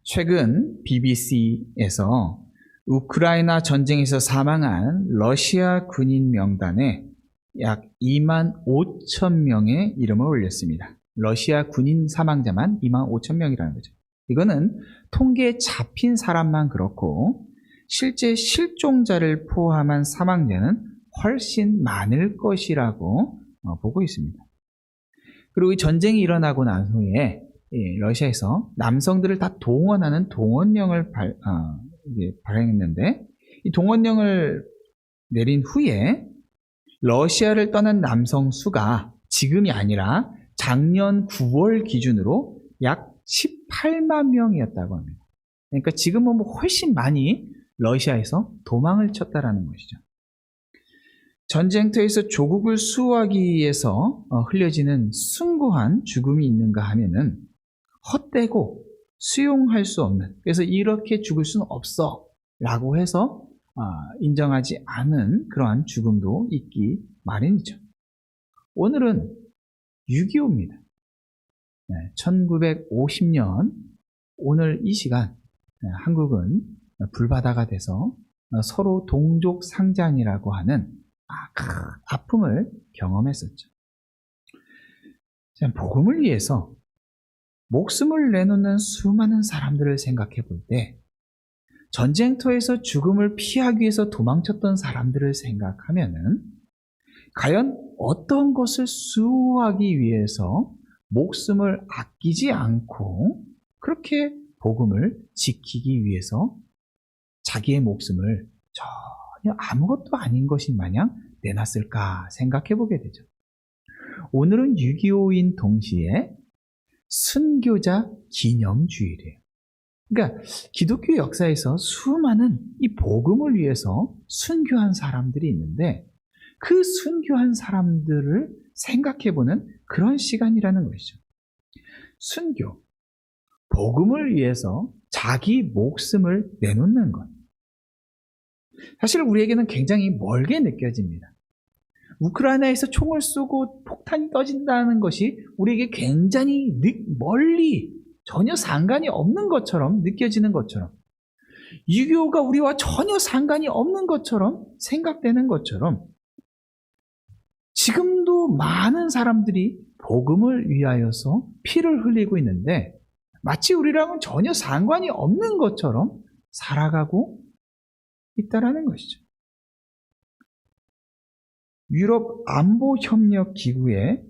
최근 BBC에서 우크라이나 전쟁에서 사망한 러시아 군인 명단에 약 2만 5천 명의 이름을 올렸습니다. 러시아 군인 사망자만 2만 5천 명이라는 거죠. 이거는 통계에 잡힌 사람만 그렇고 실제 실종자를 포함한 사망자는 훨씬 많을 것이라고 보고 있습니다. 그리고 이 전쟁이 일어나고 난 후에 러시아에서 남성들을 다 동원하는 동원령을 발행했는데, 이 동원령을 내린 후에 러시아를 떠난 남성 수가 지금이 아니라 작년 9월 기준으로 약 18만 명이었다고 합니다. 그러니까 지금은 훨씬 많이 러시아에서 도망을 쳤다라는 것이죠. 전쟁터에서 조국을 수호하기 위해서 흘려지는 숭고한 죽음이 있는가 하면은 헛되고 수용할 수 없는, 그래서 이렇게 죽을 수는 없어 라고 해서 인정하지 않은 그러한 죽음도 있기 마련이죠. 오늘은 6.25입니다. 1950년 오늘 이 시간 한국은 불바다가 돼서 서로 동족 상잔이라고 하는 아픔을 경험했었죠. 복음을 위해서 목숨을 내놓는 수많은 사람들을 생각해 볼 때, 전쟁터에서 죽음을 피하기 위해서 도망쳤던 사람들을 생각하면은 과연 어떤 것을 수호하기 위해서 목숨을 아끼지 않고 그렇게 복음을 지키기 위해서 자기의 목숨을 전혀 아무것도 아닌 것인 마냥 내놨을까 생각해 보게 되죠. 오늘은 6.25인 동시에 순교자 기념주일이에요. 그러니까 기독교 역사에서 수많은 이 복음을 위해서 순교한 사람들이 있는데, 그 순교한 사람들을 생각해보는 그런 시간이라는 것이죠. 순교, 복음을 위해서 자기 목숨을 내놓는 것. 사실 우리에게는 굉장히 멀게 느껴집니다. 우크라이나에서 총을 쏘고 폭탄이 떠진다는 것이 우리에게 굉장히 멀리 전혀 상관이 없는 것처럼 느껴지는 것처럼, 6.25가 우리와 전혀 상관이 없는 것처럼 생각되는 것처럼, 지금도 많은 사람들이 복음을 위하여서 피를 흘리고 있는데 마치 우리랑은 전혀 상관이 없는 것처럼 살아가고 있다라는 것이죠. 유럽 안보협력기구에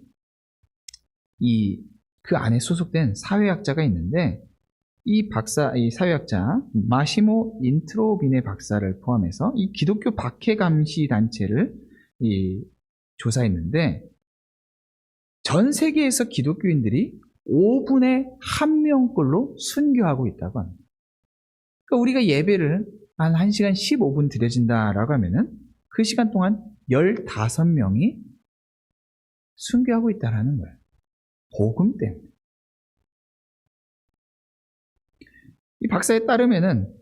그 안에 소속된 사회학자가 있는데, 이 사회학자 마시모 인트로비네 박사를 포함해서 이 기독교 박해감시 단체를 조사했는데, 전 세계에서 기독교인들이 5분의 1명꼴로 순교하고 있다고 합니다. 그러니까 우리가 예배를 한 1시간 15분 드려진다라고 하면은 그 시간 동안 15명이 순교하고 있다는 거예요. 복음 때문에. 이 박사에 따르면은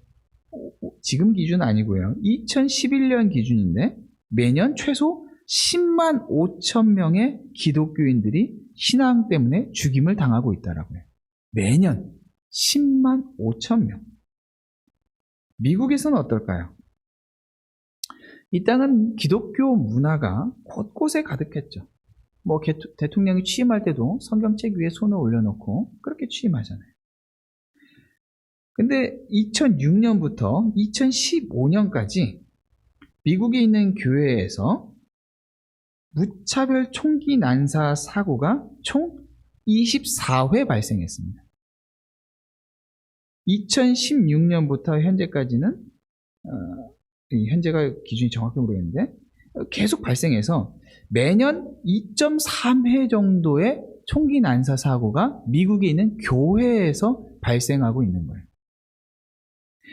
지금 기준 아니고요, 2011년 기준인데 매년 최소 10만 5천 명의 기독교인들이 신앙 때문에 죽임을 당하고 있다라고 해요. 매년 10만 5천 명. 미국에서는 어떨까요? 이 땅은 기독교 문화가 곳곳에 가득했죠. 대통령이 취임할 때도 성경책 위에 손을 올려놓고 그렇게 취임하잖아요. 근데 2006년부터 2015년까지 미국에 있는 교회에서 무차별 총기 난사 사고가 총 24회 발생했습니다. 2016년부터 현재까지는 현재가 기준이 정확히 모르겠는데 계속 발생해서 매년 2.3회 정도의 총기 난사 사고가 미국에 있는 교회에서 발생하고 있는 거예요.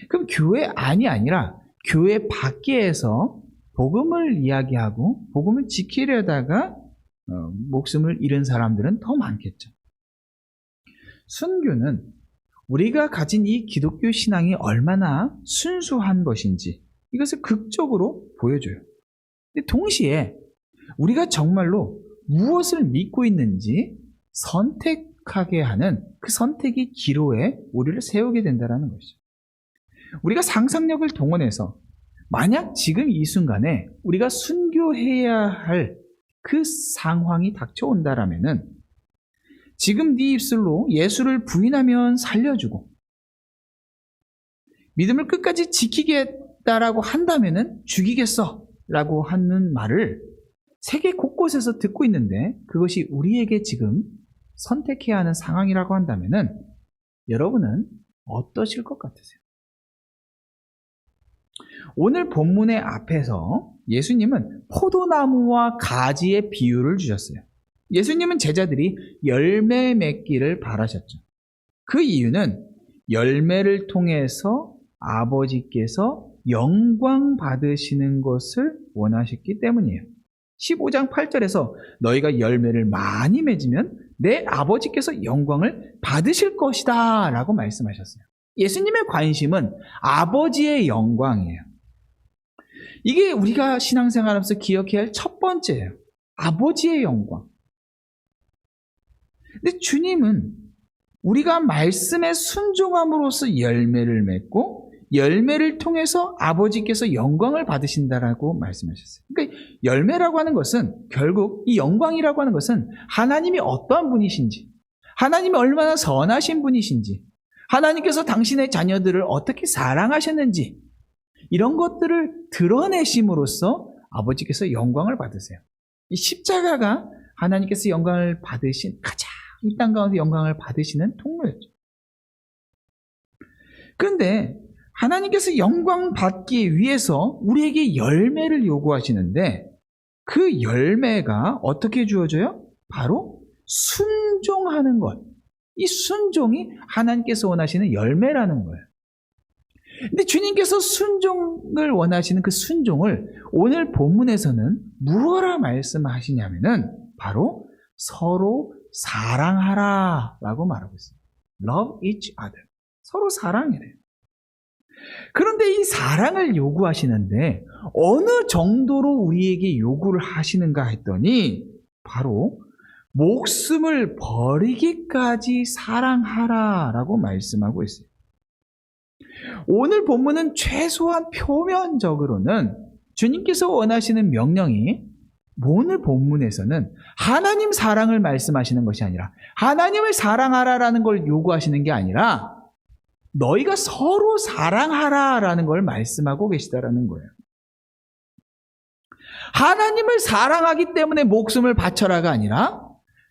그럼 교회 안이 아니라 교회 밖에서 복음을 이야기하고 복음을 지키려다가 목숨을 잃은 사람들은 더 많겠죠. 순교는 우리가 가진 이 기독교 신앙이 얼마나 순수한 것인지 이것을 극적으로 보여줘요. 근데 동시에 우리가 정말로 무엇을 믿고 있는지 선택하게 하는 그 선택이 기로에 우리를 세우게 된다는 것이죠. 우리가 상상력을 동원해서 만약 지금 이 순간에 우리가 순교해야 할 그 상황이 닥쳐온다라면은 지금 네 입술로 예수를 부인하면 살려주고 믿음을 끝까지 지키겠다라고 한다면은 죽이겠어 라고 하는 말을 세계 곳곳에서 듣고 있는데 그것이 우리에게 지금 선택해야 하는 상황이라고 한다면은 여러분은 어떠실 것 같으세요? 오늘 본문의 앞에서 예수님은 포도나무와 가지의 비유를 주셨어요. 예수님은 제자들이 열매 맺기를 바라셨죠. 그 이유는 열매를 통해서 아버지께서 영광 받으시는 것을 원하셨기 때문이에요. 15장 8절에서 너희가 열매를 많이 맺으면 내 아버지께서 영광을 받으실 것이다 라고 말씀하셨어요. 예수님의 관심은 아버지의 영광이에요. 이게 우리가 신앙생활하면서 기억해야 할 첫 번째예요. 아버지의 영광. 근데 주님은 우리가 말씀에 순종함으로써 열매를 맺고 열매를 통해서 아버지께서 영광을 받으신다라고 말씀하셨어요. 그러니까 열매라고 하는 것은 결국 이 영광이라고 하는 것은 하나님이 어떠한 분이신지, 하나님이 얼마나 선하신 분이신지, 하나님께서 당신의 자녀들을 어떻게 사랑하셨는지 이런 것들을 드러내심으로써 아버지께서 영광을 받으세요. 이 십자가가 하나님께서 영광을 받으신 가장 이 땅 가운데 영광을 받으시는 통로였죠. 그런데 하나님께서 영광 받기 위해서 우리에게 열매를 요구하시는데 그 열매가 어떻게 주어져요? 바로 순종하는 것. 이 순종이 하나님께서 원하시는 열매라는 거예요. 근데 주님께서 순종을 원하시는 그 순종을 오늘 본문에서는 무엇라 말씀하시냐면은 바로 서로 사랑하라 라고 말하고 있습니다. Love each other. 서로 사랑이래요. 그런데 이 사랑을 요구하시는데 어느 정도로 우리에게 요구를 하시는가 했더니 바로 목숨을 버리기까지 사랑하라 라고 말씀하고 있어요. 오늘 본문은 최소한 표면적으로는 주님께서 원하시는 명령이 오늘 본문에서는 하나님 사랑을 말씀하시는 것이 아니라 하나님을 사랑하라라는 걸 요구하시는 게 아니라 너희가 서로 사랑하라라는 걸 말씀하고 계시다라는 거예요. 하나님을 사랑하기 때문에 목숨을 바쳐라가 아니라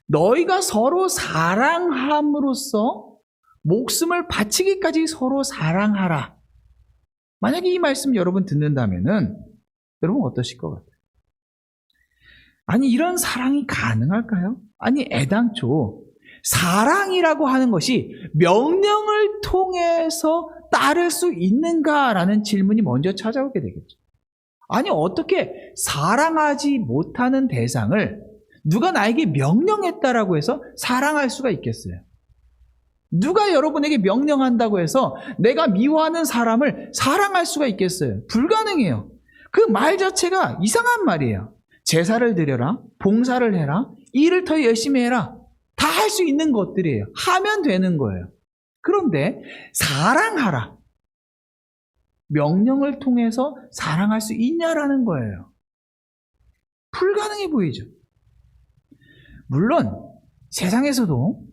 너희가 서로 사랑함으로써 목숨을 바치기까지 서로 사랑하라. 만약에 이 말씀 여러분 듣는다면은 여러분 어떠실 것 같아요? 아니 이런 사랑이 가능할까요? 아니 애당초 사랑이라고 하는 것이 명령을 통해서 따를 수 있는가라는 질문이 먼저 찾아오게 되겠죠. 아니 어떻게 사랑하지 못하는 대상을 누가 나에게 명령했다라고 해서 사랑할 수가 있겠어요? 누가 여러분에게 명령한다고 해서 내가 미워하는 사람을 사랑할 수가 있겠어요? 불가능해요. 그 말 자체가 이상한 말이에요. 제사를 드려라, 봉사를 해라, 일을 더 열심히 해라. 다 할 수 있는 것들이에요. 하면 되는 거예요. 그런데 사랑하라. 명령을 통해서 사랑할 수 있냐라는 거예요. 불가능해 보이죠. 물론 세상에서도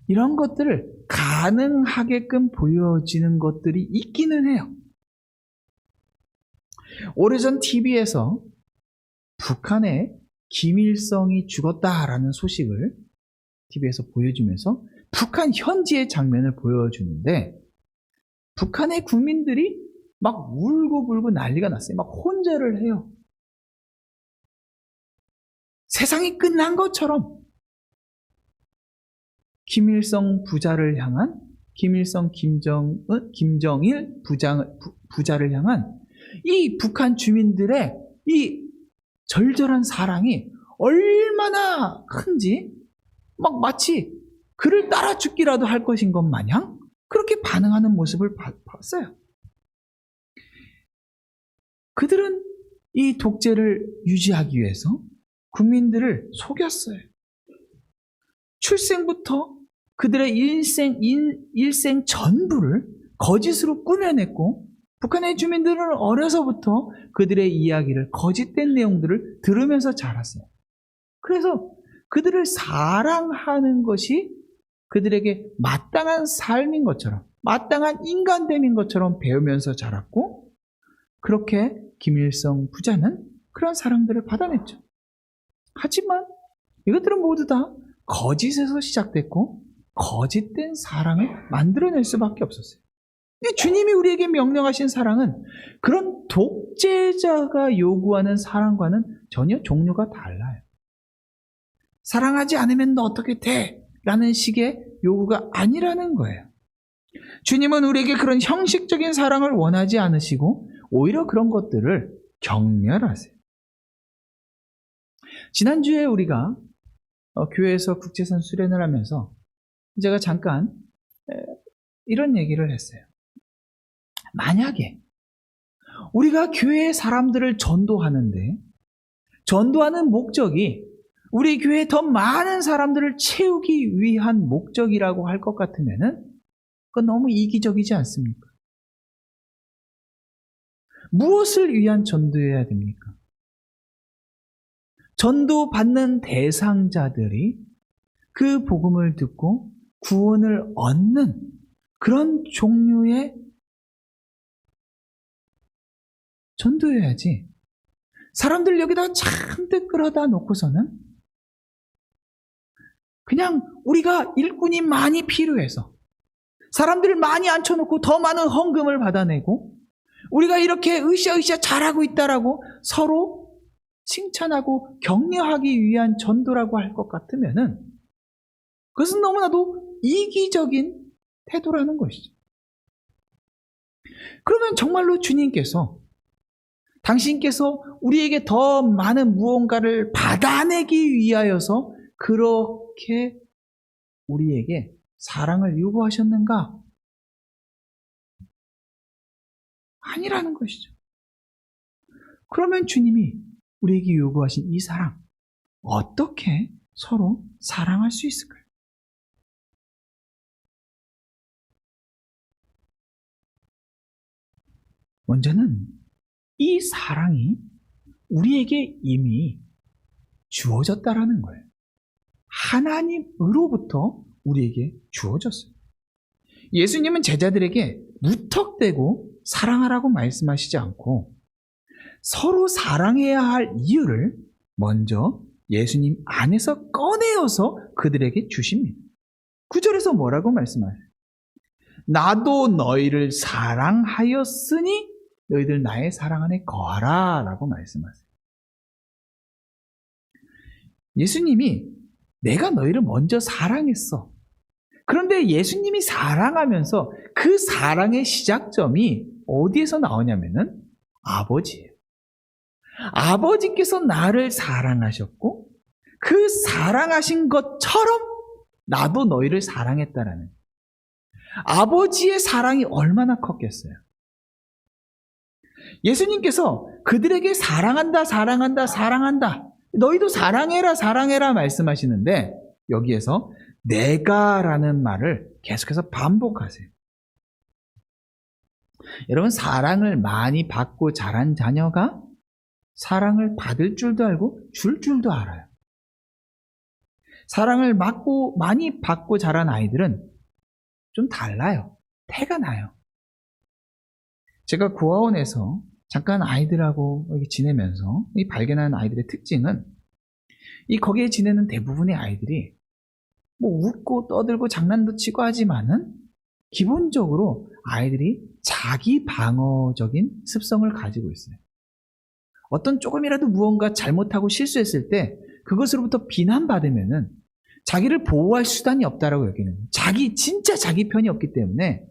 이런 것들을 가능하게끔 보여지는 것들이 있기는 해요. 오래전 TV에서 북한의 김일성이 죽었다라는 소식을 TV에서 보여주면서 북한 현지의 장면을 보여주는데 북한의 국민들이 막 울고불고 난리가 났어요. 막 혼절을 해요. 세상이 끝난 것처럼 김일성 부자를 향한 김정일 부자를 향한 이 북한 주민들의 이 절절한 사랑이 얼마나 큰지 막 마치 그를 따라 죽기라도 할 것인 것 마냥 그렇게 반응하는 모습을 봤어요. 그들은 이 독재를 유지하기 위해서 국민들을 속였어요. 출생부터 그들의 일생 전부를 거짓으로 꾸며냈고, 북한의 주민들은 어려서부터 그들의 이야기를, 거짓된 내용들을 들으면서 자랐어요. 그래서 그들을 사랑하는 것이 그들에게 마땅한 삶인 것처럼, 마땅한 인간됨인 것처럼 배우면서 자랐고, 그렇게 김일성 부자는 그런 사랑들을 받아냈죠. 하지만 이것들은 모두 다 거짓에서 시작됐고 거짓된 사랑을 만들어낼 수밖에 없었어요. 주님이 우리에게 명령하신 사랑은 그런 독재자가 요구하는 사랑과는 전혀 종류가 달라요. 사랑하지 않으면 너 어떻게 돼? 라는 식의 요구가 아니라는 거예요. 주님은 우리에게 그런 형식적인 사랑을 원하지 않으시고 오히려 그런 것들을 경멸하세요. 지난주에 우리가 교회에서 국제선 수련을 하면서 제가 잠깐 이런 얘기를 했어요. 만약에 우리가 교회 사람들을 전도하는데 전도하는 목적이 우리 교회에 더 많은 사람들을 채우기 위한 목적이라고 할 것 같으면은 그건 너무 이기적이지 않습니까? 무엇을 위한 전도해야 됩니까? 전도받는 대상자들이 그 복음을 듣고 구원을 얻는 그런 종류의 전도해야지. 사람들 여기다 잔뜩 끌어다 놓고서는 그냥 우리가 일꾼이 많이 필요해서 사람들을 많이 앉혀놓고 더 많은 헌금을 받아내고 우리가 이렇게 으쌰으쌰 잘하고 있다라고 서로 칭찬하고 격려하기 위한 전도라고 할 것 같으면은 그것은 너무나도 이기적인 태도라는 것이죠. 그러면 정말로 주님께서 당신께서 우리에게 더 많은 무언가를 받아내기 위하여서 그렇게 우리에게 사랑을 요구하셨는가? 아니라는 것이죠. 그러면 주님이 우리에게 요구하신 이 사랑, 어떻게 서로 사랑할 수 있을까요? 먼저는 이 사랑이 우리에게 이미 주어졌다라는 거예요. 하나님으로부터 우리에게 주어졌어요. 예수님은 제자들에게 무턱대고 사랑하라고 말씀하시지 않고 서로 사랑해야 할 이유를 먼저 예수님 안에서 꺼내어서 그들에게 주십니다. 9절에서 뭐라고 말씀하세요? 나도 너희를 사랑하였으니 너희들 나의 사랑 안에 거하라 라고 말씀하세요. 예수님이 내가 너희를 먼저 사랑했어. 그런데 예수님이 사랑하면서 그 사랑의 시작점이 어디에서 나오냐면은 아버지예요. 아버지께서 나를 사랑하셨고 그 사랑하신 것처럼 나도 너희를 사랑했다라는 아버지의 사랑이 얼마나 컸겠어요. 예수님께서 그들에게 사랑한다, 사랑한다, 사랑한다. 너희도 사랑해라, 사랑해라 말씀하시는데 여기에서 내가라는 말을 계속해서 반복하세요. 여러분, 사랑을 많이 받고 자란 자녀가 사랑을 받을 줄도 알고 줄 줄도 알아요. 사랑을 많이 받고 자란 아이들은 좀 달라요. 태가 나요. 제가 고아원에서 잠깐 아이들하고 여기 지내면서 이 발견한 아이들의 특징은 거기에 지내는 대부분의 아이들이 뭐 웃고 떠들고 장난도 치고 하지만은 기본적으로 아이들이 자기 방어적인 습성을 가지고 있어요. 어떤 조금이라도 무언가 잘못하고 실수했을 때 그것으로부터 비난받으면은 자기를 보호할 수단이 없다라고 여기는 진짜 자기 편이 없기 때문에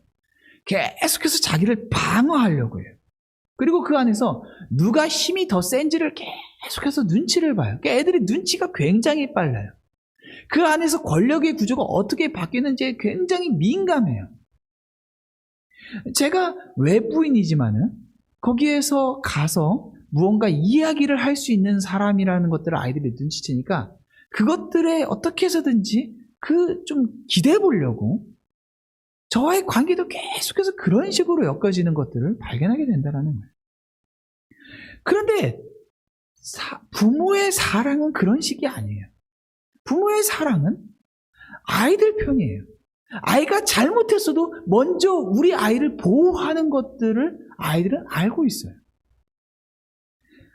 계속해서 자기를 방어하려고 해요. 그리고 그 안에서 누가 힘이 더 센지를 계속해서 눈치를 봐요. 그러니까 애들이 눈치가 굉장히 빨라요. 그 안에서 권력의 구조가 어떻게 바뀌는지에 굉장히 민감해요. 제가 외부인이지만은 거기에서 가서 무언가 이야기를 할 수 있는 사람이라는 것들을 아이들이 눈치채니까 그것들에 어떻게 해서든지 좀 기대해 보려고 저와의 관계도 계속해서 그런 식으로 엮어지는 것들을 발견하게 된다는 거예요. 그런데 부모의 사랑은 그런 식이 아니에요. 부모의 사랑은 아이들 편이에요. 아이가 잘못했어도 먼저 우리 아이를 보호하는 것들을 아이들은 알고 있어요.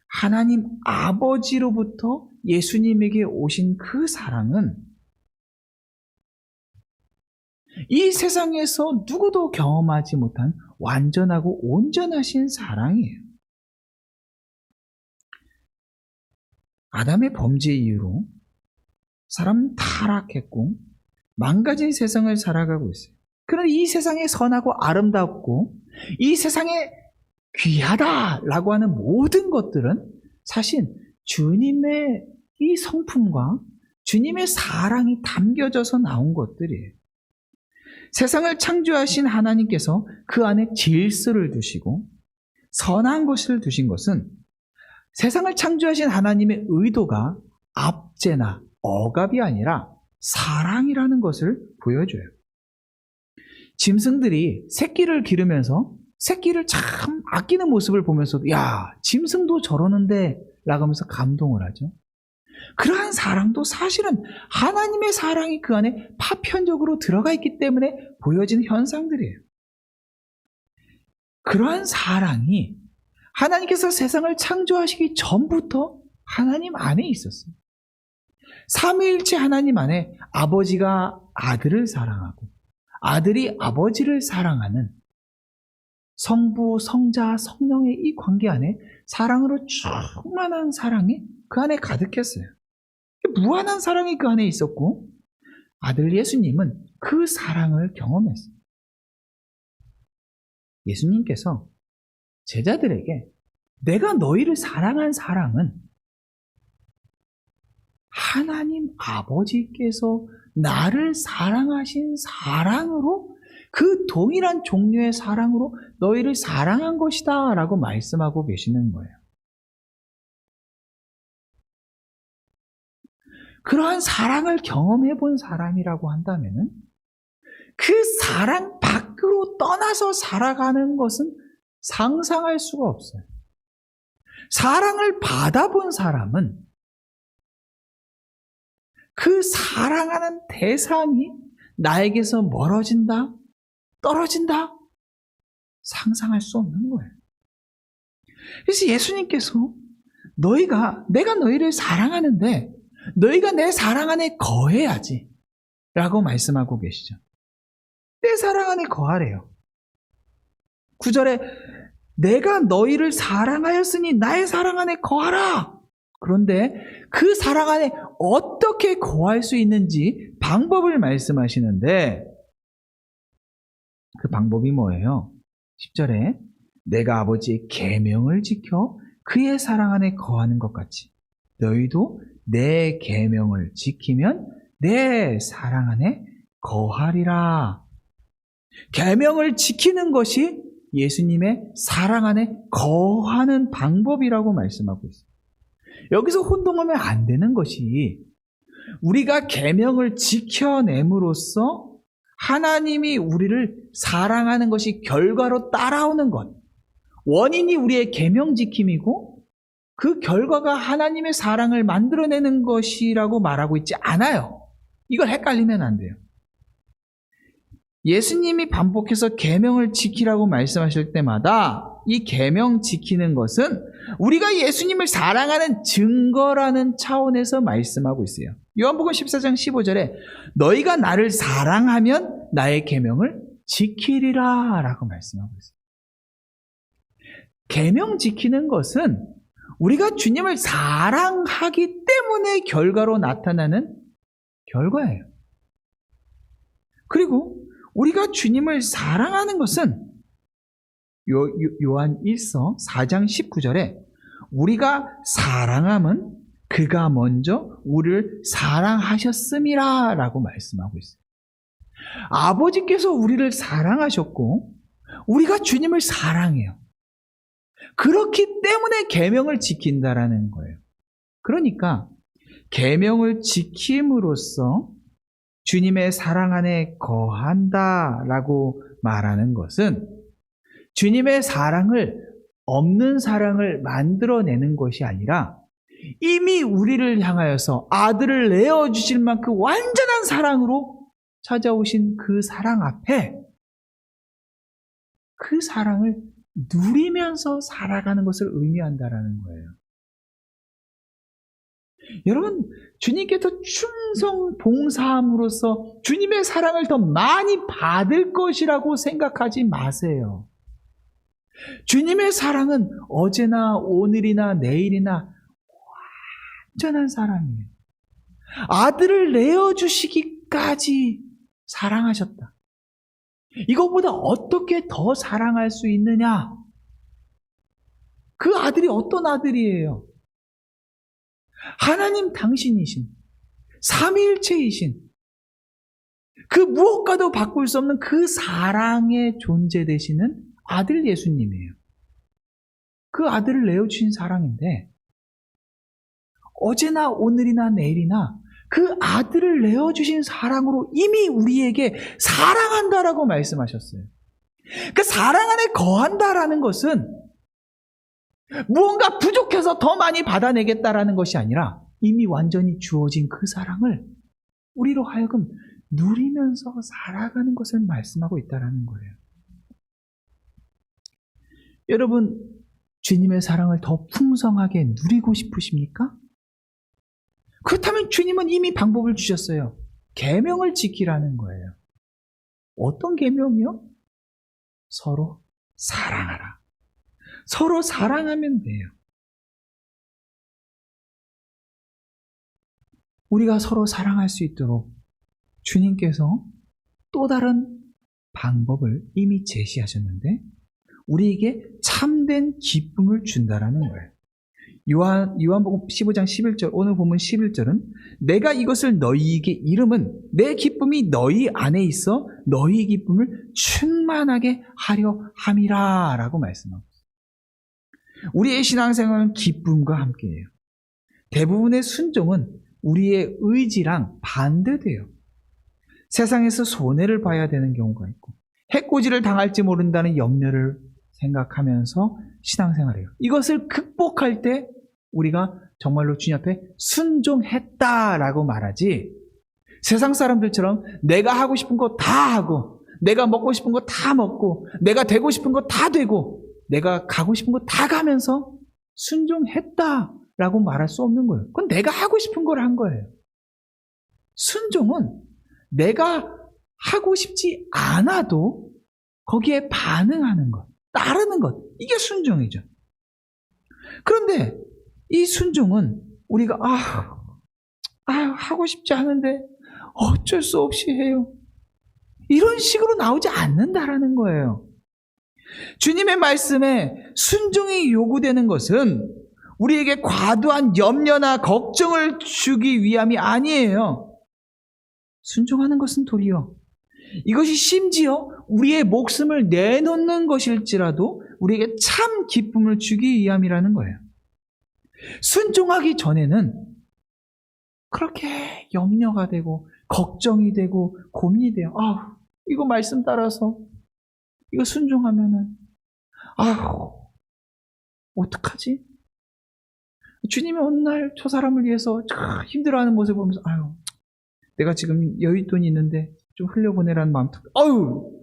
하나님 아버지로부터 예수님에게 오신 그 사랑은 이 세상에서 누구도 경험하지 못한 완전하고 온전하신 사랑이에요. 아담의 범죄 이후로 사람은 타락했고 망가진 세상을 살아가고 있어요. 그런데 이 세상에 선하고 아름답고 이 세상에 귀하다라고 하는 모든 것들은 사실 주님의 이 성품과 주님의 사랑이 담겨져서 나온 것들이에요. 세상을 창조하신 하나님께서 그 안에 질서를 두시고 선한 것을 두신 것은 세상을 창조하신 하나님의 의도가 압제나 억압이 아니라 사랑이라는 것을 보여줘요. 짐승들이 새끼를 기르면서 새끼를 참 아끼는 모습을 보면서도 야, 짐승도 저러는데 라고 하면서 감동을 하죠. 그러한 사랑도 사실은 하나님의 사랑이 그 안에 파편적으로 들어가 있기 때문에 보여지는 현상들이에요. 그러한 사랑이 하나님께서 세상을 창조하시기 전부터 하나님 안에 있었어요. 삼위일체 하나님 안에 아버지가 아들을 사랑하고 아들이 아버지를 사랑하는 성부, 성자, 성령의 이 관계 안에 사랑으로 충만한 사랑이 그 안에 가득했어요. 무한한 사랑이 그 안에 있었고 아들 예수님은 그 사랑을 경험했어요. 예수님께서 제자들에게 내가 너희를 사랑한 사랑은 하나님 아버지께서 나를 사랑하신 사랑으로 그 동일한 종류의 사랑으로 너희를 사랑한 것이다 라고 말씀하고 계시는 거예요. 그러한 사랑을 경험해 본 사람이라고 한다면 그 사랑 밖으로 떠나서 살아가는 것은 상상할 수가 없어요. 사랑을 받아본 사람은 그 사랑하는 대상이 나에게서 멀어진다, 떨어진다, 상상할 수 없는 거예요. 그래서 예수님께서 내가 너희를 사랑하는데 너희가 내 사랑 안에 거해야지 라고 말씀하고 계시죠. 내 사랑 안에 거하래요. 9절에 내가 너희를 사랑하였으니 나의 사랑 안에 거하라. 그런데 그 사랑 안에 어떻게 거할 수 있는지 방법을 말씀하시는데 그 방법이 뭐예요? 10절에 내가 아버지의 계명을 지켜 그의 사랑 안에 거하는 것 같이 너희도 내 계명을 지키면 내 사랑 안에 거하리라. 계명을 지키는 것이 예수님의 사랑 안에 거하는 방법이라고 말씀하고 있어요. 여기서 혼동하면 안 되는 것이 우리가 계명을 지켜냄으로써 하나님이 우리를 사랑하는 것이 결과로 따라오는 것, 원인이 우리의 계명 지킴이고 그 결과가 하나님의 사랑을 만들어내는 것이라고 말하고 있지 않아요. 이걸 헷갈리면 안 돼요. 예수님이 반복해서 계명을 지키라고 말씀하실 때마다 이 계명 지키는 것은 우리가 예수님을 사랑하는 증거라는 차원에서 말씀하고 있어요. 요한복음 14장 15절에 너희가 나를 사랑하면 나의 계명을 지키리라 라고 말씀하고 있어요. 계명 지키는 것은 우리가 주님을 사랑하기 때문에 결과로 나타나는 결과예요. 그리고 우리가 주님을 사랑하는 것은 요한 1서 4장 19절에 우리가 사랑함은 그가 먼저 우리를 사랑하셨음이라 라고 말씀하고 있어요. 아버지께서 우리를 사랑하셨고 우리가 주님을 사랑해요. 그렇기 때문에 계명을 지킨다라는 거예요. 그러니까 계명을 지킴으로써 주님의 사랑 안에 거한다라고 말하는 것은 주님의 사랑을 없는 사랑을 만들어내는 것이 아니라 이미 우리를 향하여서 아들을 내어주실 만큼 완전한 사랑으로 찾아오신 그 사랑 앞에 그 사랑을 누리면서 살아가는 것을 의미한다라는 거예요. 여러분, 주님께서 충성 봉사함으로써 주님의 사랑을 더 많이 받을 것이라고 생각하지 마세요. 주님의 사랑은 어제나 오늘이나 내일이나 완전한 사랑이에요. 아들을 내어주시기까지 사랑하셨다. 이것보다 어떻게 더 사랑할 수 있느냐? 그 아들이 어떤 아들이에요? 하나님 당신이신, 삼위일체이신, 그 무엇과도 바꿀 수 없는 그 사랑의 존재 되시는 아들 예수님이에요. 그 아들을 내어주신 사랑인데 어제나 오늘이나 내일이나 그 아들을 내어주신 사랑으로 이미 우리에게 사랑한다라고 말씀하셨어요. 그 사랑 안에 거한다라는 것은 무언가 부족해서 더 많이 받아내겠다라는 것이 아니라 이미 완전히 주어진 그 사랑을 우리로 하여금 누리면서 살아가는 것을 말씀하고 있다는 거예요. 여러분, 주님의 사랑을 더 풍성하게 누리고 싶으십니까? 그렇다면 주님은 이미 방법을 주셨어요. 계명을 지키라는 거예요. 어떤 계명이요? 서로 사랑하라. 서로 사랑하면 돼요. 우리가 서로 사랑할 수 있도록 주님께서 또 다른 방법을 이미 제시하셨는데 우리에게 참된 기쁨을 준다라는 거예요. 요한복음 15장 11절, 오늘 보면 11절은 내가 이것을 너희에게 이름은 내 기쁨이 너희 안에 있어 너희 기쁨을 충만하게 하려 함이라 라고 말씀하고 있어요. 우리의 신앙생활은 기쁨과 함께해요. 대부분의 순종은 우리의 의지랑 반대돼요. 세상에서 손해를 봐야 되는 경우가 있고 해코지를 당할지 모른다는 염려를 생각하면서 신앙생활해요. 이것을 극복할 때 우리가 정말로 주님 앞에 순종했다라고 말하지 세상 사람들처럼 내가 하고 싶은 거 다 하고 내가 먹고 싶은 거 다 먹고 내가 되고 싶은 거 다 되고 내가 가고 싶은 거 다 가면서 순종했다라고 말할 수 없는 거예요. 그건 내가 하고 싶은 걸 한 거예요. 순종은 내가 하고 싶지 않아도 거기에 반응하는 것, 따르는 것, 이게 순종이죠. 그런데 이 순종은 우리가 하고 싶지 않은데 어쩔 수 없이 해요. 이런 식으로 나오지 않는다라는 거예요. 주님의 말씀에 순종이 요구되는 것은 우리에게 과도한 염려나 걱정을 주기 위함이 아니에요. 순종하는 것은 도리어 이것이 심지어 우리의 목숨을 내놓는 것일지라도 우리에게 참 기쁨을 주기 위함이라는 거예요. 순종하기 전에는 그렇게 염려가 되고 걱정이 되고 고민이 돼요. 이거 말씀 따라서 이거 순종하면은 어떡하지? 주님이 어느 날 저 사람을 위해서 힘들어하는 모습을 보면서 내가 지금 여윳돈이 있는데 좀 흘려보내라는 마음.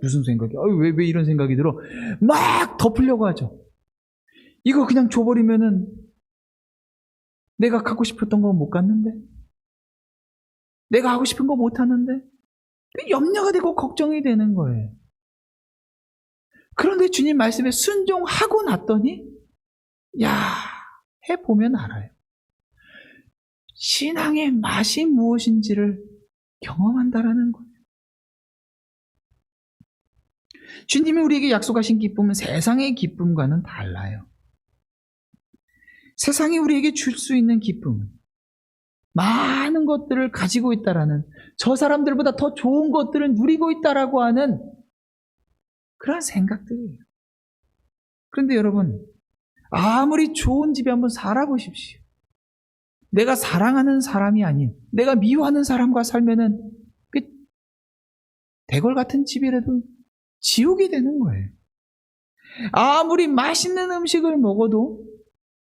무슨 생각이야? 왜 이런 생각이 들어? 막 덮으려고 하죠. 이거 그냥 줘버리면은 내가 갖고 싶었던 거 못 갖는데? 내가 하고 싶은 거 못 하는데? 염려가 되고 걱정이 되는 거예요. 그런데 주님 말씀에 순종하고 났더니 해보면 알아요. 신앙의 맛이 무엇인지를 경험한다라는 거예요. 주님이 우리에게 약속하신 기쁨은 세상의 기쁨과는 달라요. 세상이 우리에게 줄 수 있는 기쁨은 많은 것들을 가지고 있다라는, 저 사람들보다 더 좋은 것들을 누리고 있다라고 하는 그런 생각들이에요. 그런데 여러분, 아무리 좋은 집에 한번 살아보십시오. 내가 사랑하는 사람이 아닌, 내가 미워하는 사람과 살면은 대궐 같은 집이라도 지옥이 되는 거예요. 아무리 맛있는 음식을 먹어도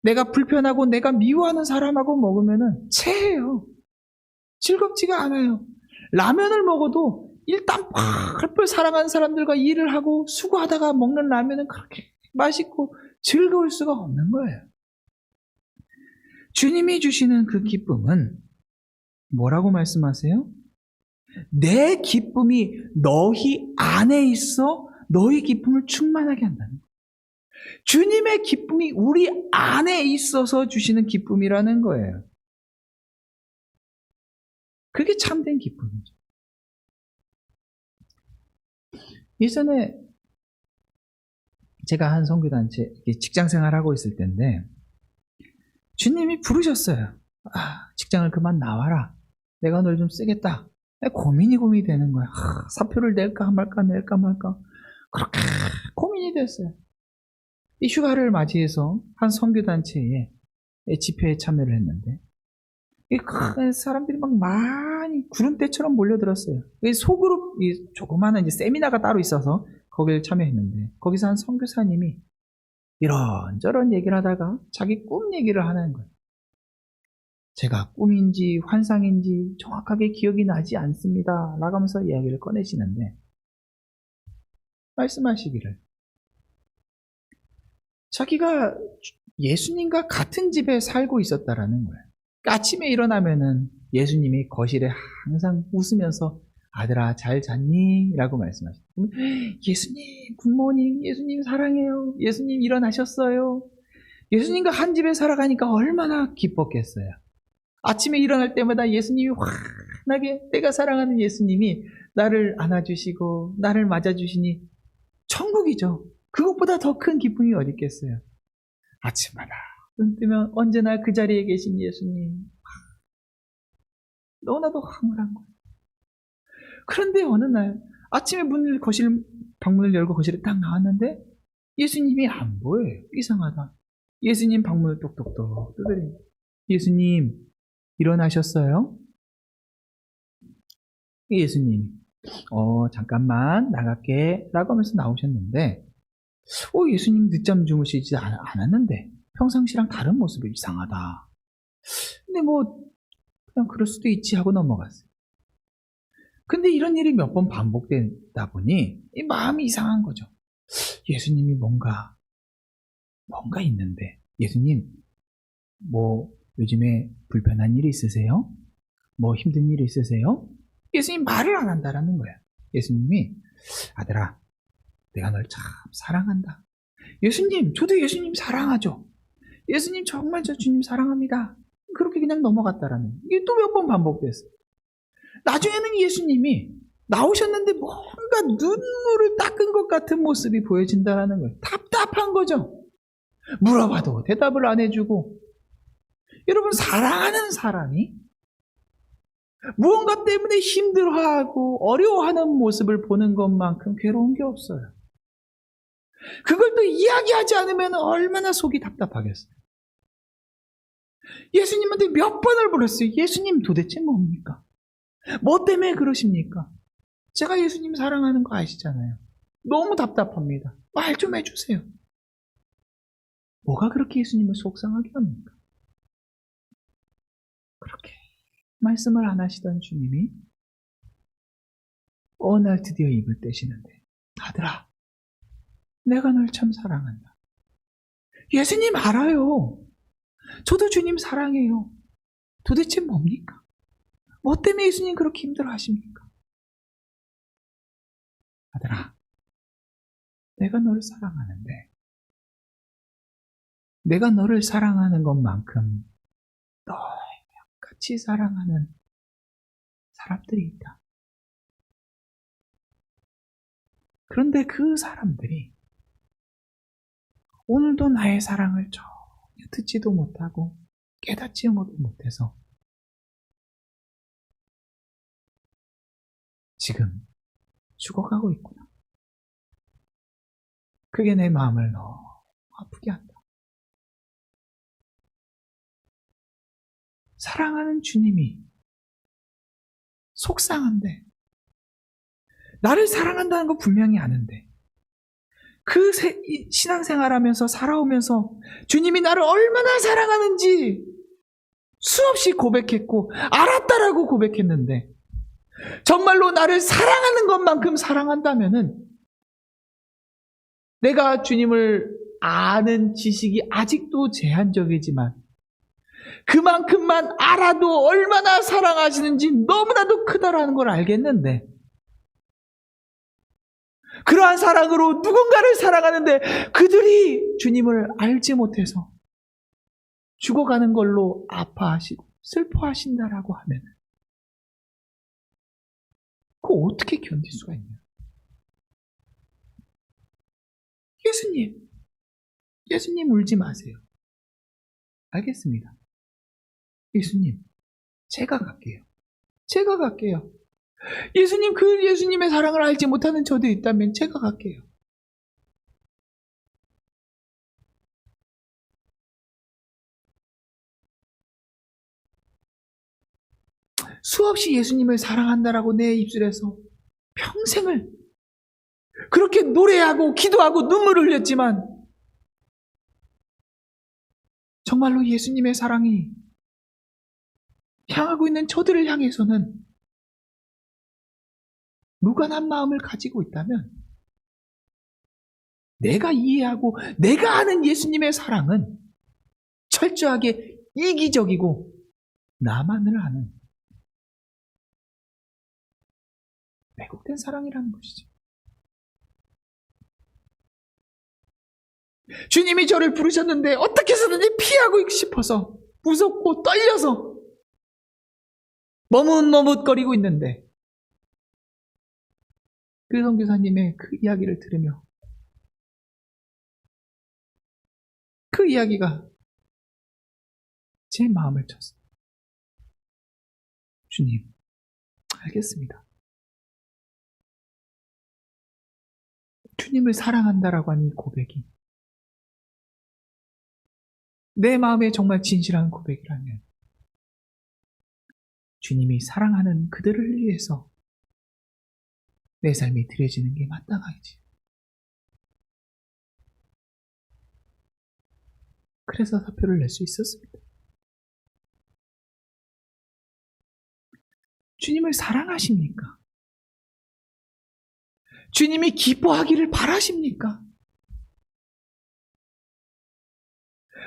내가 불편하고 내가 미워하는 사람하고 먹으면 체해요. 즐겁지가 않아요. 라면을 먹어도 일단 펄펄 사랑하는 사람들과 일을 하고 수고하다가 먹는 라면은 그렇게 맛있고 즐거울 수가 없는 거예요. 주님이 주시는 그 기쁨은 뭐라고 말씀하세요? 내 기쁨이 너희 안에 있어 너희 기쁨을 충만하게 한다는 거예요. 주님의 기쁨이 우리 안에 있어서 주시는 기쁨이라는 거예요. 그게 참된 기쁨이죠. 예전에 제가 한 선교단체 직장 생활하고 있을 때인데 주님이 부르셨어요. 직장을 그만 나와라. 내가 널 좀 쓰겠다. 고민이 되는 거야. 사표를 낼까 말까 그렇게 고민이 됐어요. 이 휴가를 맞이해서 한 선교단체에 집회에 참여를 했는데 큰 사람들이 막 많이 구름대처럼 몰려들었어요. 소그룹, 조그마한 이제 세미나가 따로 있어서 거기를 참여했는데 거기서 한 선교사님이 이런저런 얘기를 하다가 자기 꿈 얘기를 하는 거예요. 제가 꿈인지 환상인지 정확하게 기억이 나지 않습니다. 라고 하면서 이야기를 꺼내시는데 말씀하시기를 자기가 예수님과 같은 집에 살고 있었다라는 거예요. 아침에 일어나면은 예수님이 거실에 항상 웃으면서 아들아 잘 잤니? 라고 말씀하시죠. 예수님 굿모닝, 예수님 사랑해요, 예수님 일어나셨어요. 예수님과 한 집에 살아가니까 얼마나 기뻤겠어요. 아침에 일어날 때마다 예수님이 환하게 내가 사랑하는 예수님이 나를 안아주시고 나를 맞아주시니 천국이죠. 그것보다 더 큰 기쁨이 어디 있겠어요. 아침마다 눈 뜨면 언제나 그 자리에 계신 예수님 너무나도 황홀한 거예요. 그런데 어느 날 아침에 방문을 열고 거실에 딱 나왔는데 예수님이 안 보여요. 이상하다. 예수님 방문을 똑똑똑 두드립니다. 예수님 일어나셨어요? 예수님 잠깐만 나갈게 라고 하면서 나오셨는데 예수님 늦잠 주무시지 않았는데 평상시랑 다른 모습이 이상하다. 근데 그냥 그럴 수도 있지 하고 넘어갔어요. 근데 이런 일이 몇 번 반복되다 보니 이 마음이 이상한 거죠. 예수님이 뭔가 있는데 예수님 요즘에 불편한 일이 있으세요? 힘든 일이 있으세요? 예수님 말을 안 한다라는 거야. 예수님이 아들아 내가 널 참 사랑한다. 예수님 저도 예수님 사랑하죠. 예수님 정말 저 주님 사랑합니다. 그렇게 그냥 넘어갔다라는 이게 또 몇 번 반복됐어요. 나중에는 예수님이 나오셨는데 뭔가 눈물을 닦은 것 같은 모습이 보여진다는 거예요. 답답한 거죠. 물어봐도 대답을 안 해주고. 여러분 사랑하는 사람이 무언가 때문에 힘들어하고 어려워하는 모습을 보는 것만큼 괴로운 게 없어요. 그걸 또 이야기하지 않으면 얼마나 속이 답답하겠어요. 예수님한테 몇 번을 불렀어요. 예수님 도대체 뭡니까? 뭐 때문에 그러십니까? 제가 예수님 사랑하는 거 아시잖아요. 너무 답답합니다. 말 좀 해주세요. 뭐가 그렇게 예수님을 속상하게 합니까? 그렇게 말씀을 안 하시던 주님이 어느 날 드디어 입을 떼시는데 아들아 내가 널 참 사랑한다. 예수님 알아요. 저도 주님 사랑해요. 도대체 뭡니까? 뭐 때문에 예수님 그렇게 힘들어 하십니까? 아들아 내가 너를 사랑하는데 내가 너를 사랑하는 것만큼 너를 같이 사랑하는 사람들이 있다. 그런데 그 사람들이 오늘도 나의 사랑을 전혀 듣지도 못하고 깨닫지 못해서 지금 죽어가고 있구나. 그게 내 마음을 너무 아프게 한다. 사랑하는 주님이 속상한데 나를 사랑한다는 거 분명히 아는데 그 신앙생활하면서 살아오면서 주님이 나를 얼마나 사랑하는지 수없이 고백했고 알았다라고 고백했는데 정말로 나를 사랑하는 것만큼 사랑한다면은 내가 주님을 아는 지식이 아직도 제한적이지만 그만큼만 알아도 얼마나 사랑하시는지 너무나도 크다라는 걸 알겠는데 그러한 사랑으로 누군가를 사랑하는데 그들이 주님을 알지 못해서 죽어가는 걸로 아파하시고 슬퍼하신다라고 하면 그거 어떻게 견딜 수가 있냐? 예수님 울지 마세요. 알겠습니다. 예수님, 제가 갈게요. 예수님, 그 예수님의 사랑을 알지 못하는 저도 있다면 제가 갈게요. 수없이 예수님을 사랑한다라고 내 입술에서 평생을 그렇게 노래하고 기도하고 눈물을 흘렸지만 정말로 예수님의 사랑이 향하고 있는 저들을 향해서는 무관한 마음을 가지고 있다면 내가 이해하고 내가 아는 예수님의 사랑은 철저하게 이기적이고 나만을 아는 왜곡된 사랑이라는 것이죠. 주님이 저를 부르셨는데 어떻게 해서든지 피하고 싶어서 무섭고 떨려서 머뭇머뭇거리고 있는데 그 선교사님의 그 이야기를 들으며 그 이야기가 제 마음을 쳤어요. 주님, 알겠습니다. 주님을 사랑한다라고 하는 이 고백이 내 마음에 정말 진실한 고백이라면 주님이 사랑하는 그들을 위해서 내 삶이 드려지는 게 마땅하지. 그래서 사표를 낼 수 있었습니다. 주님을 사랑하십니까? 주님이 기뻐하기를 바라십니까?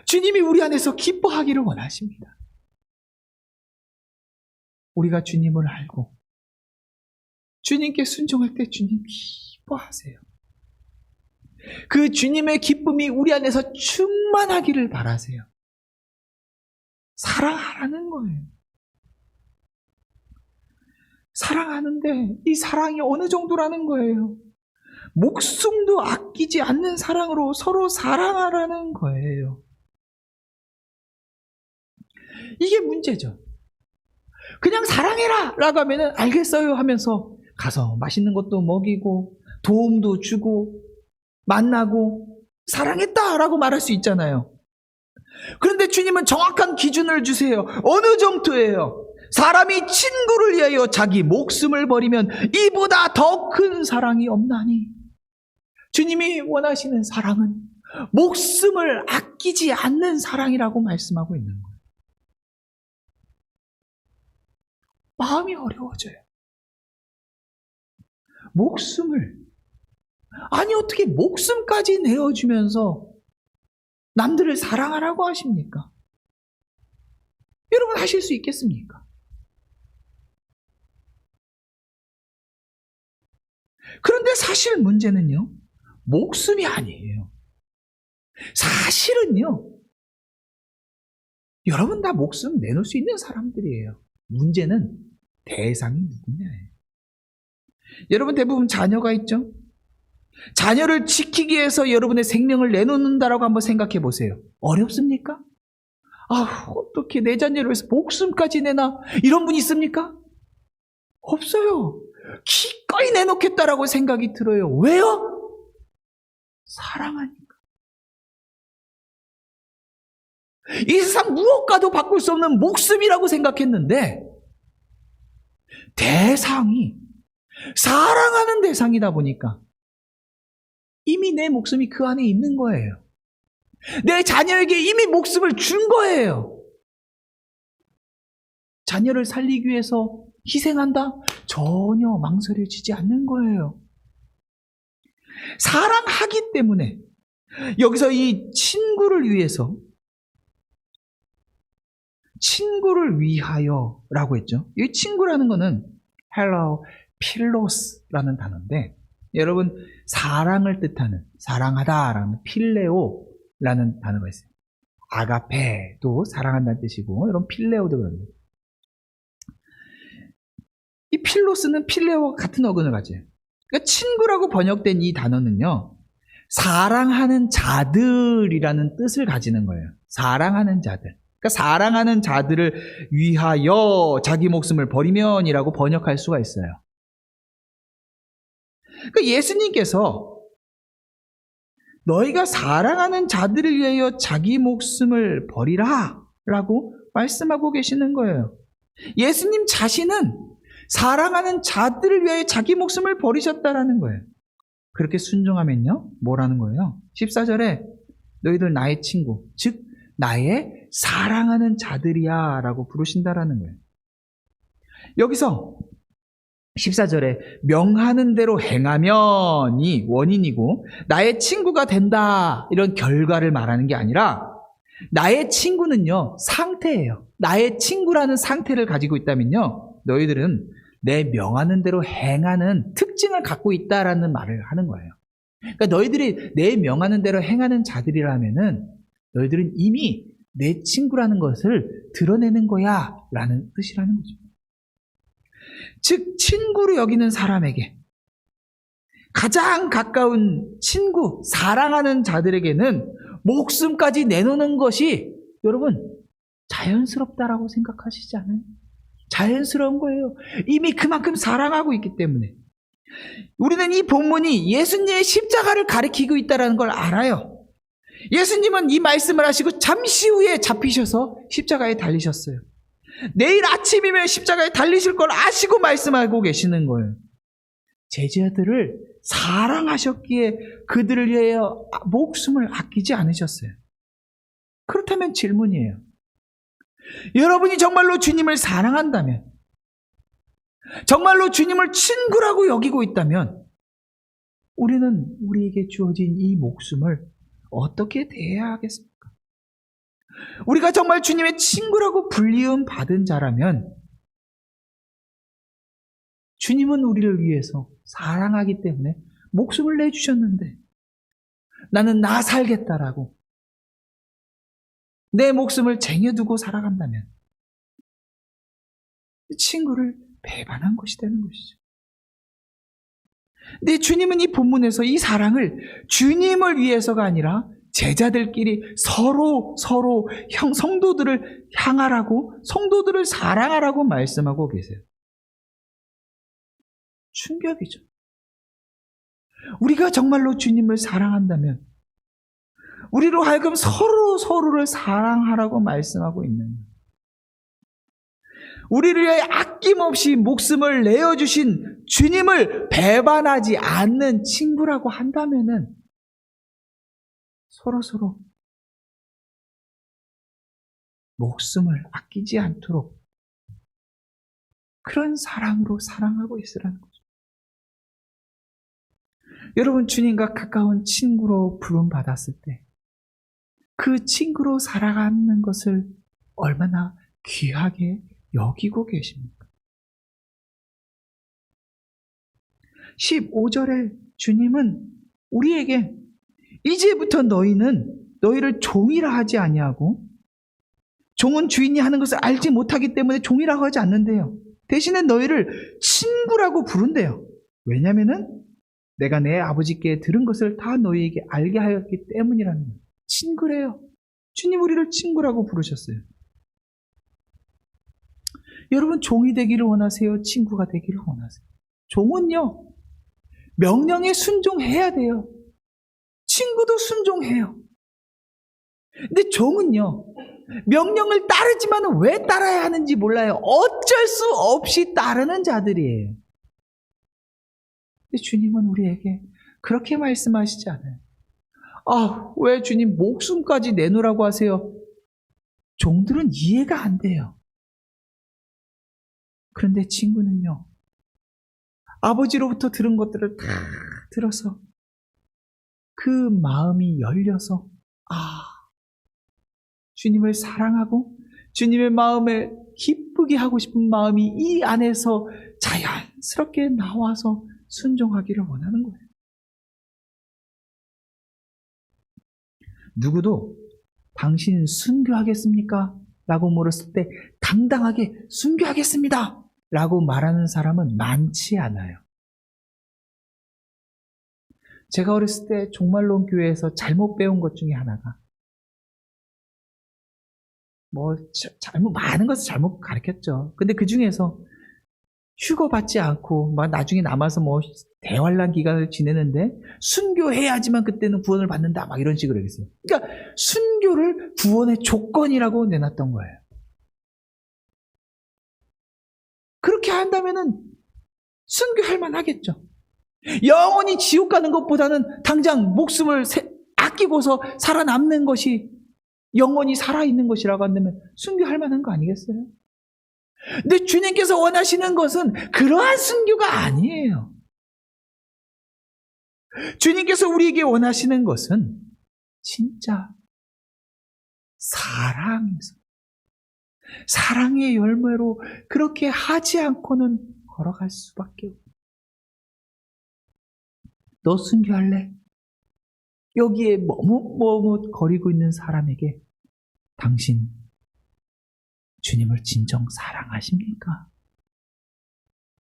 주님이 우리 안에서 기뻐하기를 원하십니다. 우리가 주님을 알고 주님께 순종할 때 주님 기뻐하세요. 그 주님의 기쁨이 우리 안에서 충만하기를 바라세요. 사랑하라는 거예요. 사랑하는데 이 사랑이 어느 정도라는 거예요. 목숨도 아끼지 않는 사랑으로 서로 사랑하라는 거예요. 이게 문제죠. 그냥 사랑해라 라고 하면 알겠어요 하면서 가서 맛있는 것도 먹이고 도움도 주고 만나고 사랑했다 라고 말할 수 있잖아요. 그런데 주님은 정확한 기준을 주세요. 어느 정도예요? 사람이 친구를 위하여 자기 목숨을 버리면 이보다 더 큰 사랑이 없나니. 주님이 원하시는 사랑은 목숨을 아끼지 않는 사랑이라고 말씀하고 있는 거예요. 마음이 어려워져요. 목숨을, 아니 어떻게 목숨까지 내어주면서 남들을 사랑하라고 하십니까? 여러분 하실 수 있겠습니까? 그런데 사실 문제는요, 목숨이 아니에요. 사실은요, 여러분 다 목숨 내놓을 수 있는 사람들이에요. 문제는 대상이 누구냐예요. 여러분 대부분 자녀가 있죠? 자녀를 지키기 위해서 여러분의 생명을 내놓는다라고 한번 생각해 보세요. 어렵습니까? 어떻게 내 자녀를 위해서 목숨까지 내나? 이런 분 있습니까? 없어요. 기꺼이 내놓겠다라고 생각이 들어요. 왜요? 사랑하니까. 이 세상 무엇과도 바꿀 수 없는 목숨이라고 생각했는데 대상이 사랑하는 대상이다 보니까 이미 내 목숨이 그 안에 있는 거예요. 내 자녀에게 이미 목숨을 준 거예요. 자녀를 살리기 위해서 희생한다? 전혀 망설여지지 않는 거예요. 사랑하기 때문에 여기서 이 친구를 위해서, 친구를 위하여라고 했죠. 이 친구라는 거는 헬라어 필로스라는 단어인데, 여러분 사랑을 뜻하는, 사랑하다라는 필레오라는 단어가 있어요. 아가페도 사랑한다는 뜻이고, 여러분 필레오도 그럽니다. 이 필로스는 필레오와 같은 어근을 가져요. 그러니까 친구라고 번역된 이 단어는요, 사랑하는 자들이라는 뜻을 가지는 거예요. 사랑하는 자들. 그러니까 사랑하는 자들을 위하여 자기 목숨을 버리면이라고 번역할 수가 있어요. 그러니까 예수님께서 너희가 사랑하는 자들을 위하여 자기 목숨을 버리라 라고 말씀하고 계시는 거예요. 예수님 자신은 사랑하는 자들을 위하여 자기 목숨을 버리셨다라는 거예요. 그렇게 순종하면요, 뭐라는 거예요? 14절에 너희들 나의 친구, 즉 나의 사랑하는 자들이야 라고 부르신다라는 거예요. 여기서 14절에 명하는 대로 행하면이 원인이고 나의 친구가 된다, 이런 결과를 말하는 게 아니라, 나의 친구는요 상태예요. 나의 친구라는 상태를 가지고 있다면요, 너희들은 내 명하는 대로 행하는 특징을 갖고 있다라는 말을 하는 거예요. 그러니까 너희들이 내 명하는 대로 행하는 자들이라면은 너희들은 이미 내 친구라는 것을 드러내는 거야 라는 뜻이라는 거죠. 즉 친구로 여기는 사람에게, 가장 가까운 친구, 사랑하는 자들에게는 목숨까지 내놓는 것이 여러분 자연스럽다라고 생각하시지 않아요? 자연스러운 거예요. 이미 그만큼 사랑하고 있기 때문에. 우리는 이 본문이 예수님의 십자가를 가리키고 있다는 걸 알아요. 예수님은 이 말씀을 하시고 잠시 후에 잡히셔서 십자가에 달리셨어요. 내일 아침이면 십자가에 달리실 걸 아시고 말씀하고 계시는 거예요. 제자들을 사랑하셨기에 그들을 위하여 목숨을 아끼지 않으셨어요. 그렇다면 질문이에요. 여러분이 정말로 주님을 사랑한다면, 정말로 주님을 친구라고 여기고 있다면, 우리는 우리에게 주어진 이 목숨을 어떻게 대해야 하겠습니까? 우리가 정말 주님의 친구라고 불리움 받은 자라면, 주님은 우리를 위해서 사랑하기 때문에 목숨을 내주셨는데, 나는 나 살겠다라고 내 목숨을 쟁여두고 살아간다면 친구를 배반한 것이 되는 것이죠. 근데 주님은 이 본문에서 이 사랑을 주님을 위해서가 아니라 제자들끼리 서로 성도들을 향하라고, 성도들을 사랑하라고 말씀하고 계세요. 충격이죠. 우리가 정말로 주님을 사랑한다면 우리로 하여금 서로를 사랑하라고 말씀하고 있는 거예요. 우리를 위해 아낌없이 목숨을 내어주신 주님을 배반하지 않는 친구라고 한다면은 서로 목숨을 아끼지 않도록 그런 사랑으로 사랑하고 있으라는 거죠. 여러분, 주님과 가까운 친구로 부름받았을 때 그 친구로 살아가는 것을 얼마나 귀하게 여기고 계십니까? 15절에 주님은 우리에게 이제부터 너희를 종이라 하지 아니하고, 종은 주인이 하는 것을 알지 못하기 때문에 종이라고 하지 않는데요, 대신에 너희를 친구라고 부른대요. 왜냐하면 내가 내 아버지께 들은 것을 다 너희에게 알게 하였기 때문이라는 거예요. 친구래요. 주님 우리를 친구라고 부르셨어요. 여러분, 종이 되기를 원하세요? 친구가 되기를 원하세요? 종은요, 명령에 순종해야 돼요. 친구도 순종해요. 근데 종은요, 명령을 따르지만 왜 따라야 하는지 몰라요. 어쩔 수 없이 따르는 자들이에요. 근데 주님은 우리에게 그렇게 말씀하시지 않아요. 왜 주님 목숨까지 내놓으라고 하세요? 종들은 이해가 안 돼요. 그런데 친구는요, 아버지로부터 들은 것들을 다 들어서 그 마음이 열려서 주님을 사랑하고 주님의 마음을 기쁘게 하고 싶은 마음이 이 안에서 자연스럽게 나와서 순종하기를 원하는 거예요. 누구도 당신 순교하겠습니까? 라고 물었을 때 당당하게 순교하겠습니다! 라고 말하는 사람은 많지 않아요. 제가 어렸을 때 종말론 교회에서 잘못 배운 것 중에 하나가 많은 것을 잘못 가르쳤죠. 근데 그 중에서 휴거 받지 않고 나중에 남아서 대환란 기간을 지내는데 순교해야지만 그때는 구원을 받는다 이런 식으로 얘기했어요. 그러니까 순교를 구원의 조건이라고 내놨던 거예요. 그렇게 한다면은 순교할 만하겠죠. 영원히 지옥 가는 것보다는 당장 목숨을 아끼고서 살아남는 것이 영원히 살아있는 것이라고 한다면 순교할 만한 거 아니겠어요? 근데 주님께서 원하시는 것은 그러한 순교가 아니에요. 주님께서 우리에게 원하시는 것은 진짜 사랑의 열매로 그렇게 하지 않고는 걸어갈 수밖에 없어요. 너 순교할래? 여기에 머뭇거리고 있는 사람에게 당신 주님을 진정 사랑하십니까?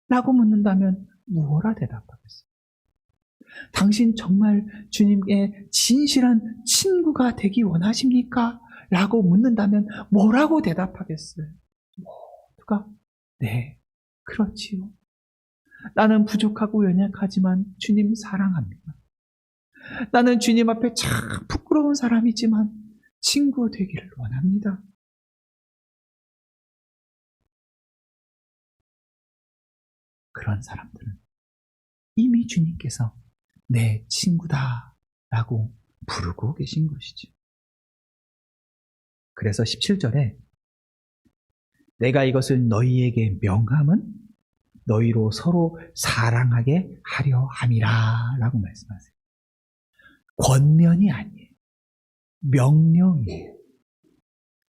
라고 묻는다면 무엇라 대답하겠어요? 당신 정말 주님의 진실한 친구가 되기 원하십니까? 라고 묻는다면 뭐라고 대답하겠어요? 모두가 네, 그렇지요. 나는 부족하고 연약하지만 주님 사랑합니다. 나는 주님 앞에 참 부끄러운 사람이지만 친구 되기를 원합니다. 그런 사람들은 이미 주님께서 내 친구다 라고 부르고 계신 것이죠. 그래서 17절에 내가 이것을 너희에게 명함은 너희로 서로 사랑하게 하려 함이라 라고 말씀하세요. 권면이 아니에요. 명령이에요.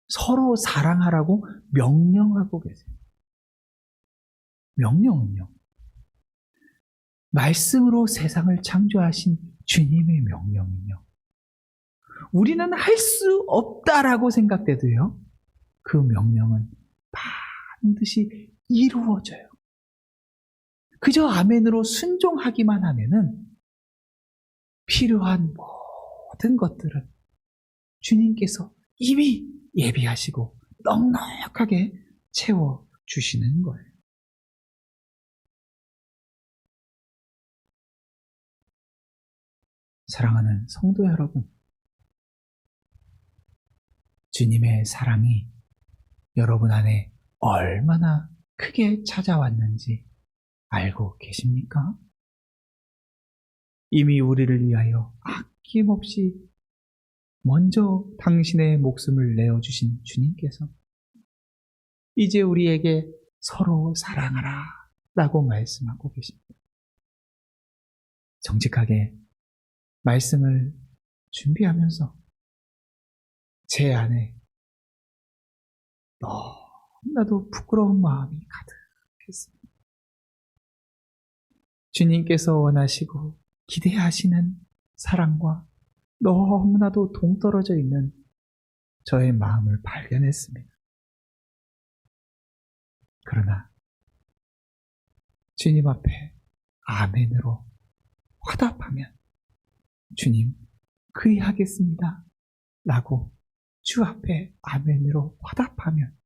서로 사랑하라고 명령하고 계세요. 명령은요, 말씀으로 세상을 창조하신 주님의 명령은요, 우리는 할 수 없다라고 생각돼도요, 그 명령은 반드시 이루어져요. 그저 아멘으로 순종하기만 하면은 필요한 모든 것들을 주님께서 이미 예비하시고 넉넉하게 채워주시는 거예요. 사랑하는 성도 여러분, 주님의 사랑이 여러분 안에 얼마나 크게 찾아왔는지 알고 계십니까? 이미 우리를 위하여 아낌없이 먼저 당신의 목숨을 내어주신 주님께서 이제 우리에게 서로 사랑하라 라고 말씀하고 계십니다. 정직하게 말씀을 준비하면서 제 안에 너무나도 부끄러운 마음이 가득했습니다. 주님께서 원하시고 기대하시는 사랑과 너무나도 동떨어져 있는 저의 마음을 발견했습니다. 그러나 주님 앞에 아멘으로 화답하면 주님 그리하겠습니다 라고 주 앞에 아멘으로 화답하면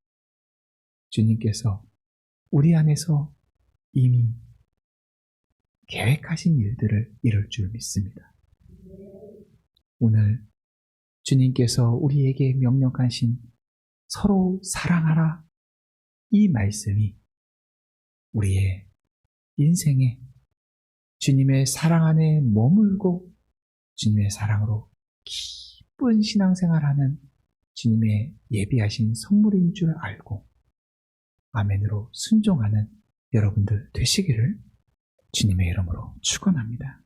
주님께서 우리 안에서 이미 계획하신 일들을 이룰 줄 믿습니다. 오늘 주님께서 우리에게 명령하신 서로 사랑하라 이 말씀이 우리의 인생에 주님의 사랑 안에 머물고 주님의 사랑으로 기쁜 신앙생활하는 주님의 예비하신 선물인 줄 알고 아멘으로 순종하는 여러분들 되시기를 주님의 이름으로 축원합니다.